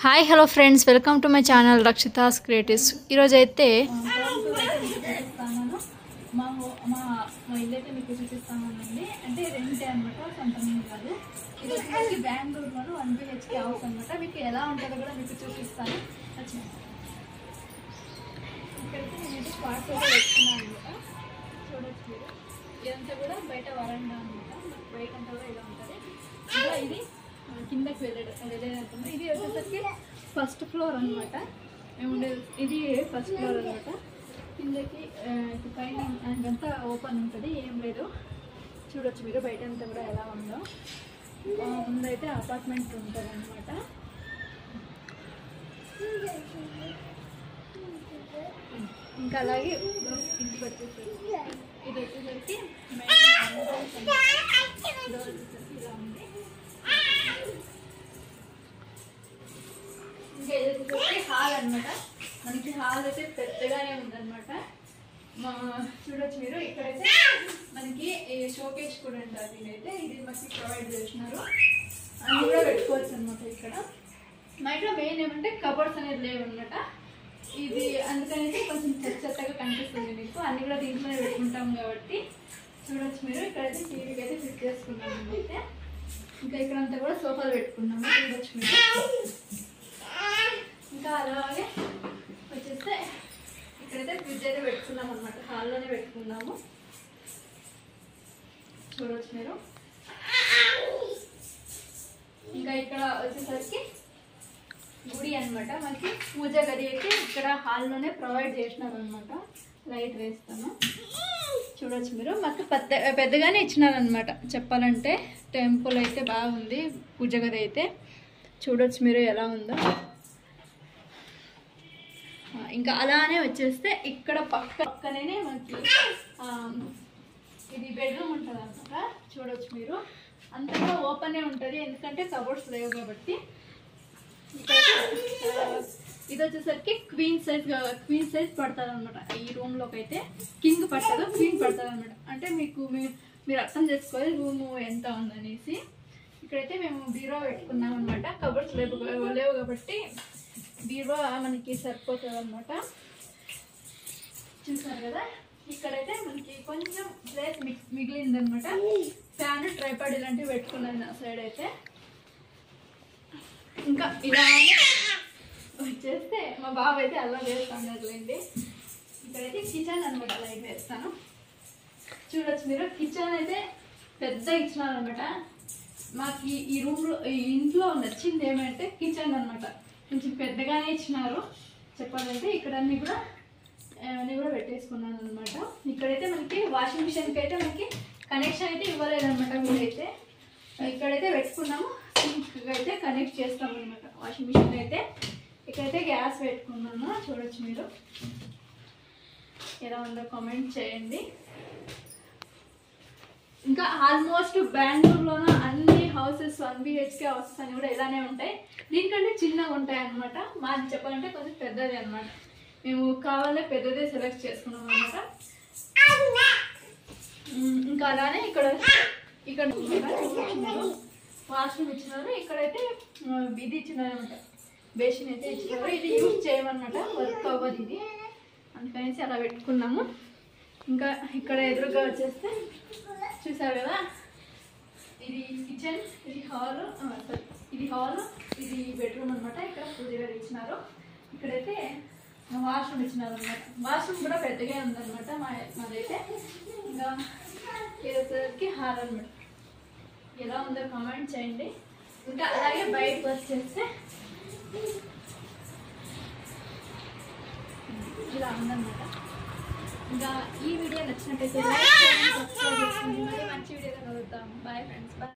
Hi hello friends, welcome to my channel Rakshita's creatives. ఈరోజు అయితే మా ఇల్లు అయితే మీకు చూపిస్తామండి. అంటే రెంటే అనమాట, సొంతం కాదు. ఇది వచ్చేసి బెంగళూరులో 1 BHK హౌస్ అనమాట. మీకు ఎలా ఉంటుందో కూడా మీకు చూపిస్తాను. ఇక్కడైతే నేనైతే పార్ట్ కూడా పెట్టుకున్నాను అనమాట. చూడొచ్చు మీరు. ఇదంతా కూడా బయట వరండా అనమాట. బయట అంతా కూడా ఇలా ఉంటుంది. ఇంకా ఇది కిందకి వెళ్ళేదనుకుంటా. ఇది వచ్చేసరికి ఫస్ట్ ఫ్లోర్ అనమాట. మేము ఉండేది ఇది ఫస్ట్ ఫ్లోర్ అనమాట. కిందకి పైన అంతా ఓపెన్ ఉంటుంది, ఏం లేదు. చూడొచ్చు మీరు బయట అంతా కూడా ఎలా ఉందో. ముందైతే అపార్ట్మెంట్ ఉంటుంది అనమాట. ఇంకా అలాగే ఇంటికి వచ్చేసరికి ఇది వచ్చేసరికి ఇలా ఉంది. ఇంకా ఇది వచ్చేసరికి హాల్ అనమాట. మనకి హాల్ అయితే పెద్దగానే ఉందన్నమాట. చూడొచ్చు మీరు. ఇక్కడైతే మనకి షోకేస్ కూడా ఉంటుంది. దీనైతే ఇది మనకి ప్రొవైడ్ చేసినారు. అన్నీ కూడా పెట్టుకోవచ్చు అనమాట. ఇక్కడ మా ఇంట్లో మెయిన్ ఏమంటే కబోర్డ్స్ అనేది లేవు అనమాట. ఇది అందుకనేసి కొంచెం చెత్తగా కనిపిస్తుంది మీకు. అన్ని కూడా దీంట్లోనే పెట్టుకుంటాం కాబట్టి చూడొచ్చు మీరు. ఇక్కడైతే టీవీకి అయితే ఫిట్ చేసుకున్నాము. అయితే ఇంకా ఇక్కడంతా కూడా సోఫాలు పెట్టుకున్నాము. చూడొచ్చు మీరు. ఇంకా అలాగే వచ్చేస్తే ఇక్కడైతే ఫ్రిడ్జ్ అయితే పెట్టుకున్నాము అనమాట. హాల్లోనే పెట్టుకున్నాము. చూడొచ్చు మీరు. ఇంకా ఇక్కడ వచ్చేసరికి గుడి అనమాట. మనకి పూజ గది అయితే ఇక్కడ హాల్లోనే ప్రొవైడ్ చేసినారు అనమాట. లైట్ వేస్తాను. చూడొచ్చు మీరు. మాకు పెద్దగానే ఇచ్చినారనమాట. చెప్పాలంటే టెంపుల్ అయితే బాగుంది. పూజ గది అయితే చూడొచ్చు మీరు ఎలా ఉందో. ఇంకా అలానే వచ్చేస్తే ఇక్కడ పక్కనే మనకి ఇది బెడ్రూమ్ ఉంటుంది అనమాట. చూడొచ్చు మీరు. అంతగా ఓపెనే ఉంటుంది, ఎందుకంటే కబోర్డ్స్ లేవు కాబట్టి. ఇది వచ్చేసరికి క్వీన్ సైజ్ పడుతుంది అనమాట. ఈ రూమ్లోకి అయితే కింగ్ పట్టదు, క్వీన్ పడుతుంది అనమాట. అంటే మీరు అర్థం చేసుకోవాలి రూము ఎంత ఉందనేసి. ఇక్కడైతే మేము బీరో పెట్టుకున్నాం అనమాట. కబోర్డ్స్ లేవు కాబట్టి బీరో మనకి సరిపోతుంది అనమాట. చూసారు కదా. ఇక్కడైతే మనకి కొంచెం ప్లేస్ మిగిలిందనమాట. ఫ్యాన్, ట్రైపాడ్ ఇలాంటివి పెట్టుకున్నది నా సైడ్ అయితే. ఇంకా ఇలా వచ్చేస్తే మా బాబు అయితే అలా వేస్తాండి. ఇక్కడైతే కిచెన్ అనమాట. లైట్ వేస్తాను. చూడొచ్చు మీరు. కిచెన్ అయితే పెద్ద ఇచ్చినారు అనమాట. మాకు ఈ రూమ్లో ఈ ఇంట్లో నచ్చింది ఏమంటే కిచెన్ అనమాట. కొంచెం పెద్దగానే ఇచ్చినారు. చెప్పాలంటే ఇక్కడ అన్నీ కూడా పెట్టేసుకున్నాను అనమాట. ఇక్కడైతే మనకి వాషింగ్ మిషన్కి అయితే మనకి కనెక్షన్ అయితే ఇవ్వలేదన్నమాట. మీరైతే ఇక్కడైతే పెట్టుకున్నాము. సింక్ అయితే కనెక్ట్ చేస్తాం అనమాట. వాషింగ్ మిషన్ అయితే ఇక్కడైతే గ్యాస్ పెట్టుకున్నాను. చూడొచ్చు మీరు. ఎలా ఉందో కామెంట్ చేయండి. ఇంకా ఆల్మోస్ట్ బెంగళూరులోన అన్ని హౌసెస్ 1 BHK హౌసెస్ అని కూడా ఇలానే ఉంటాయి. దీనికంటే చిన్నగా ఉంటాయి అనమాట. మాది చెప్పాలంటే కొంచెం పెద్దది అనమాట. మేము కావాలనే పెద్దదే సెలెక్ట్ చేసుకున్నాం అనమాట. ఇంకా అలానే ఇక్కడ వాష్రూమ్ ఇచ్చినారు. ఇక్కడైతే ఇది ఇచ్చినారు అనమాట. బేసిన్ అయితే ఇచ్చినారు. ఇది యూజ్ చేయమన్నమాట. వర్క్ అవ్వదు ఇది, అందుకనేసి అలా పెట్టుకున్నాము. ఇంకా ఇక్కడ ఎదురుగా వచ్చేస్తే చూసారు కదా. ఇది కిచెన్, ఇది హాల్, ఇది బెడ్రూమ్ అనమాట. ఇక్కడ పూజ గది ఇచ్చినారు. ఇక్కడైతే వాష్రూమ్ ఇచ్చినారు అనమాట. వాష్రూమ్ కూడా పెద్దగా ఉందన్నమాట మాదైతే. ఇంకా ఇదొకరికి హాల్ అనమాట. ఎలా ఉందో కామెంట్ చేయండి. ఇంకా అలాగే బయటకు వచ్చేస్తే ఇలా ఉందన్నమాట. ఇంకా ఈ వీడియో నచ్చినట్టయితే లైక్ చేయండి, సబ్స్క్రైబ్ చేసుకోండి. మంచి వీడియోగా కలుద్దాం. Bye friends. బాయ్.